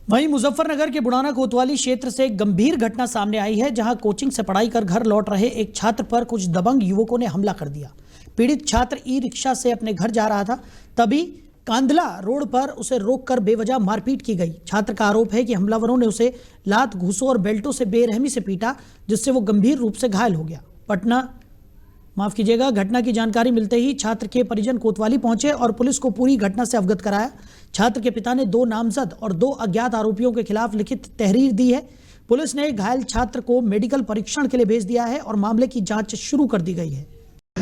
वहीं मुजफ्फरनगर के बुढ़ाना कोतवाली क्षेत्र से एक गंभीर घटना सामने आई है, जहां कोचिंग से पढ़ाई कर घर लौट रहे एक छात्र पर कुछ दबंग युवकों ने हमला कर दिया। पीड़ित छात्र ई रिक्शा से अपने घर जा रहा था, तभी कांदला रोड पर उसे रोककर बेवजह मारपीट की गई। छात्र का आरोप है कि हमलावरों ने उसे लात, घूंसों और बेल्टों से बेरहमी से पीटा, जिससे वो गंभीर रूप से घायल हो गया। घटना की जानकारी मिलते ही छात्र के परिजन कोतवाली पहुंचे और पुलिस को पूरी घटना से अवगत कराया। छात्र के पिता ने 2 नामजद और 2 अज्ञात आरोपियों के खिलाफ लिखित तहरीर दी है। पुलिस ने घायल छात्र को मेडिकल परीक्षण के लिए भेज दिया है और मामले की जांच शुरू कर दी गई है।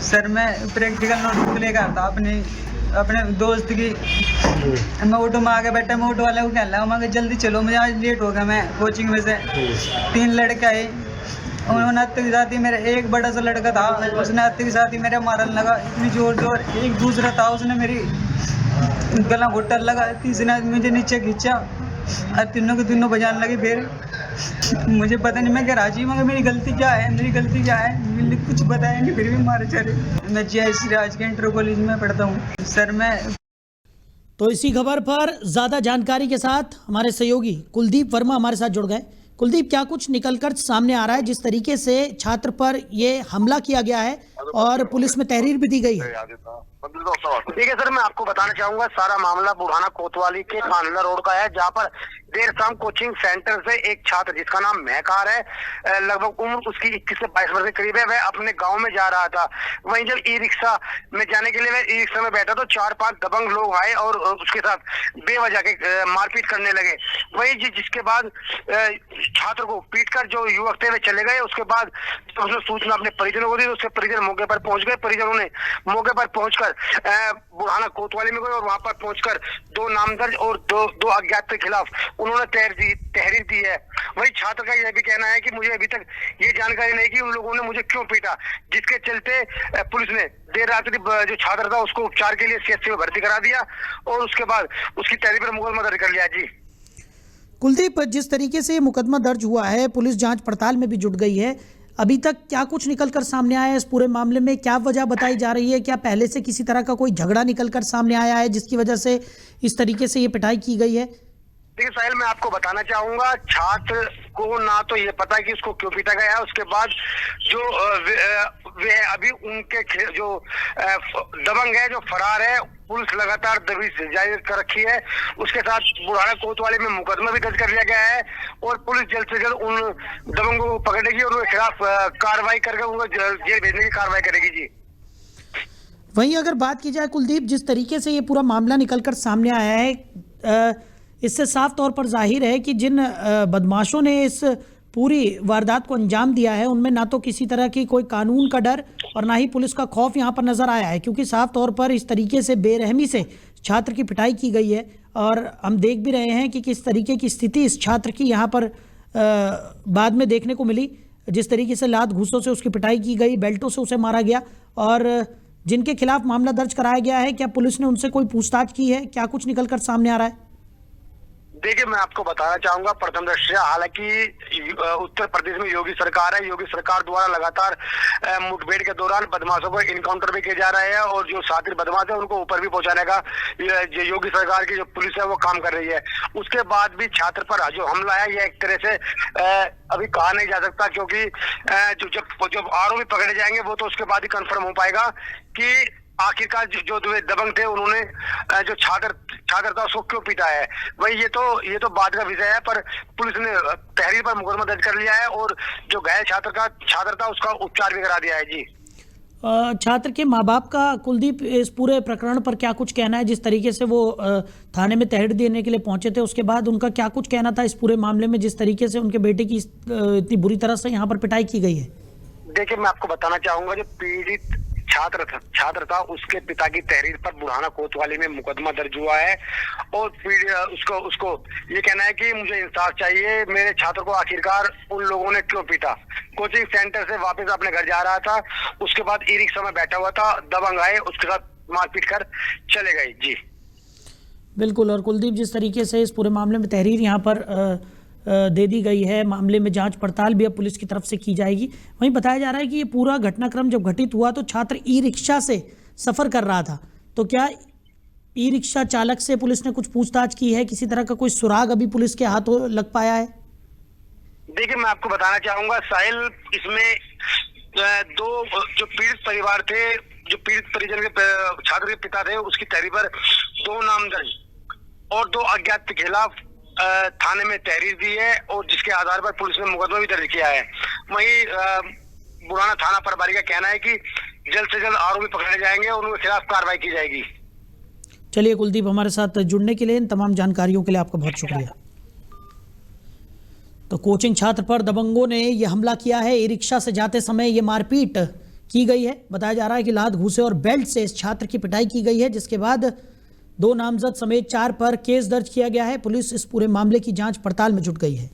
सर, मैं प्रैक्टिकल नोटबुक लेकर था अपने दोस्त की। मैं ऑटो में आके बैठा, मैं ऑटो वाले को कहला मैं जल्दी चलो, मुझे आज लेट हो गया। मैं कोचिंग में से 3 लड़के आए, उन्होंने हत्थे के साथ ही मेरा एक बड़ा सा लड़का था, उसने हत्थे के साथ ही मेरे मारने लगा इतनी जोर। एक दूसरा था, उसने मेरी गला घोटा लगा। तीसरे ने मुझे नीचे खींचा और तीनों के तीनों बजाने लगे। फिर मुझे पता नहीं, मैं राजी मगर मेरी गलती क्या है, मुझे कुछ बताया नहीं, फिर भी मारे चले। मैं JIC राज के इंटर कॉलेज में पढ़ता हूँ सर। मैं तो इसी खबर पर ज्यादा जानकारी के साथ हमारे सहयोगी कुलदीप वर्मा हमारे साथ जुड़ गए। कुलदीप, क्या कुछ निकलकर सामने आ रहा है जिस तरीके से छात्र पर ये हमला किया गया है और पुलिस में तहरीर भी दी गई है? देखिए सर, मैं आपको बताना चाहूंगा, सारा मामला बुढ़ाना कोतवाली के कांदला रोड का है, जहां पर देर शाम कोचिंग सेंटर से एक छात्र जिसका नाम महकार है, लगभग उम्र उसकी 21 से 22 वर्ष के करीब है, वह अपने गांव में जा रहा था। वहीं जब ई रिक्शा में जाने के लिए वह ई रिक्शा में बैठा तो 4-5 दबंग लोग आए और उसके साथ बेवजह के मारपीट करने लगे। वहीं जिसके बाद छात्र को पीटकर जो युवक थे वे चले गए। उसके बाद उसने सूचना अपने परिजनों को दी, उसके परिजन मौके पर पहुंच गए। परिजनों ने मौके पर पहुंचकर बुढ़ाना कोतवाली में गए और वहां पर पहुंचकर 2 नामदर्ज और दो अज्ञात के खिलाफ उन्होंने तहरीर दी है। वही छात्र का यह भी कहना है कि मुझे अभी तक ये जानकारी नहीं कि उन लोगों ने मुझे क्यों पीटा, जिसके चलते पुलिस ने देर रात्रि जो छात्र था उसको उपचार के लिए CHC में भर्ती करा दिया और उसके बाद उसकी तहरीर पर मुकदमा दर्ज कर लिया। जी कुलदीप, जिस तरीके से मुकदमा दर्ज हुआ है, पुलिस जांच पड़ताल में भी जुट गई है, अभी तक क्या कुछ निकलकर सामने आया है इस पूरे मामले में? क्या वजह बताई जा रही है? क्या पहले से किसी तरह का कोई झगड़ा निकलकर सामने आया है जिसकी वजह से इस तरीके से ये पिटाई की गई है? देखिए साहिल, मैं आपको बताना चाहूंगा, छात्र को ना तो ये पता कि उसको क्यों पीटा गया है। उसके बाद जो वे अभी उनके जो दबंग है, जो फरार है, पुलिस लगातार दबिश जारी कर रखी है। उसके साथ बुढ़ाना कोतवाली में मुकदमा भी दर्ज कर लिया गया है और पुलिस जल्द से जल्द उन दबंगों को पकड़ेगी और उनके खिलाफ कार्रवाई करके उनको जेल भेजने की कार्रवाई करेगी। जी वहीं अगर बात की जाए कुलदीप, जिस तरीके से ये पूरा मामला निकलकर सामने आया है, इससे साफ तौर पर जाहिर है कि जिन बदमाशों ने इस पूरी वारदात को अंजाम दिया है उनमें ना तो किसी तरह की कोई कानून का डर और ना ही पुलिस का खौफ यहाँ पर नजर आया है, क्योंकि साफ तौर पर इस तरीके से बेरहमी से छात्र की पिटाई की गई है और हम देख भी रहे हैं कि किस तरीके की स्थिति इस छात्र की यहाँ पर बाद में देखने को मिली। जिस तरीके से लात घूंसों से उसकी पिटाई की गई, बेल्टों से उसे मारा गया और जिनके खिलाफ मामला दर्ज कराया गया है, क्या पुलिस ने उनसे कोई पूछताछ की है? क्या कुछ निकल कर सामने आ रहा है? देखिए, मैं आपको बताना चाहूंगा, प्रथम दृष्टया हालांकि उत्तर प्रदेश में योगी सरकार है, योगी सरकार द्वारा लगातार मुठभेड़ के दौरान बदमाशों को इनकाउंटर भी किए जा रहे हैं और जो शातिर बदमाश है उनको ऊपर भी पहुंचाने का जो योगी सरकार की जो पुलिस है वो काम कर रही है। उसके बाद भी छात्र पर जो हमला है ये एक तरह से अभी कहा नहीं जा सकता, क्योंकि जब आरोपी पकड़े जाएंगे वो तो उसके बाद ही कंफर्म हो पाएगा कि आखिरकार जो दबंग थे उन्होंने जो छात्र था उसको क्यों पीटा है। वही ये तो बात का विषय है, पर पुलिस ने तहरीर पर मुकदमा दर्ज कर लिया है और जो घायल छात्र था उसका उपचार भी करा दिया है। जी छात्र के माँ बाप का कुलदीप इस पूरे प्रकरण पर क्या कुछ कहना है? जिस तरीके से वो थाने में तहरीर देने के लिए पहुंचे थे, उसके बाद उनका क्या कुछ कहना था इस पूरे मामले में, जिस तरीके से उनके बेटे की इतनी बुरी तरह से यहाँ पर पिटाई की गई है? देखिए, मैं आपको बताना चाहूंगा, जो पीड़ित छात्र था उसके पिता की तहरीर पर बुढ़ाना कोतवाली में मुकदमा दर्ज हुआ है और उसको ये कहना है कि मुझे इंसाफ चाहिए, मेरे छात्र को आखिरकार उन लोगों ने क्यों पीटा। कोचिंग सेंटर से वापस अपने घर जा रहा था, उसके बाद ई रिक्शा में बैठा हुआ था, दबंग आए, उसके साथ मारपीट कर चले गए। जी बिल्कुल। और कुलदीप, जिस तरीके से इस पूरे मामले में तहरीर यहाँ पर दे दी गई है, मामले में जांच पड़ताल भी अब पुलिस की तरफ से की जाएगी। वहीं बताया जा रहा है कि ये पूरा घटनाक्रम जब घटित हुआ तो छात्र ई रिक्शा से सफ़र कर रहा था, तो क्या ई रिक्शा चालक से पुलिस ने कुछ पूछताछ की है? किसी तरह का कोई सुराग अभी पुलिस के हाथों लग पाया है? देखिए, मैं आपको बताना चाहूंगा साहिल, इसमें दो जो पीड़ित परिवार थे, जो पीड़ित परिजन के छात्र के पिता थे, उसकी तहरीर पर 2 नामजद और 2 अज्ञात के खिलाफ थाने में तहरीर दी है और जिसके आधार पर पुलिस ने मुकदमा भी दर्ज किया है। वहीं बुढ़ाना थाना प्रभारी का कहना है कि जल्द से जल्द आरोपी पकड़े जाएंगे और उनके खिलाफ कार्रवाई की जाएगी। चलिए कुलदीप, हमारे साथ जुड़ने के लिए, इन तमाम जानकारियों के लिए आपका बहुत शुक्रिया। तो कोचिंग छात्र पर दबंगों ने यह हमला किया है। ई रिक्शा से जाते समय ये मारपीट की गई है। बताया जा रहा है कि लात घूंसे और बेल्ट से इस छात्र की पिटाई की गई है, जिसके बाद 2 नामजद समेत 4 पर केस दर्ज किया गया है। पुलिस इस पूरे मामले की जांच पड़ताल में जुट गई है।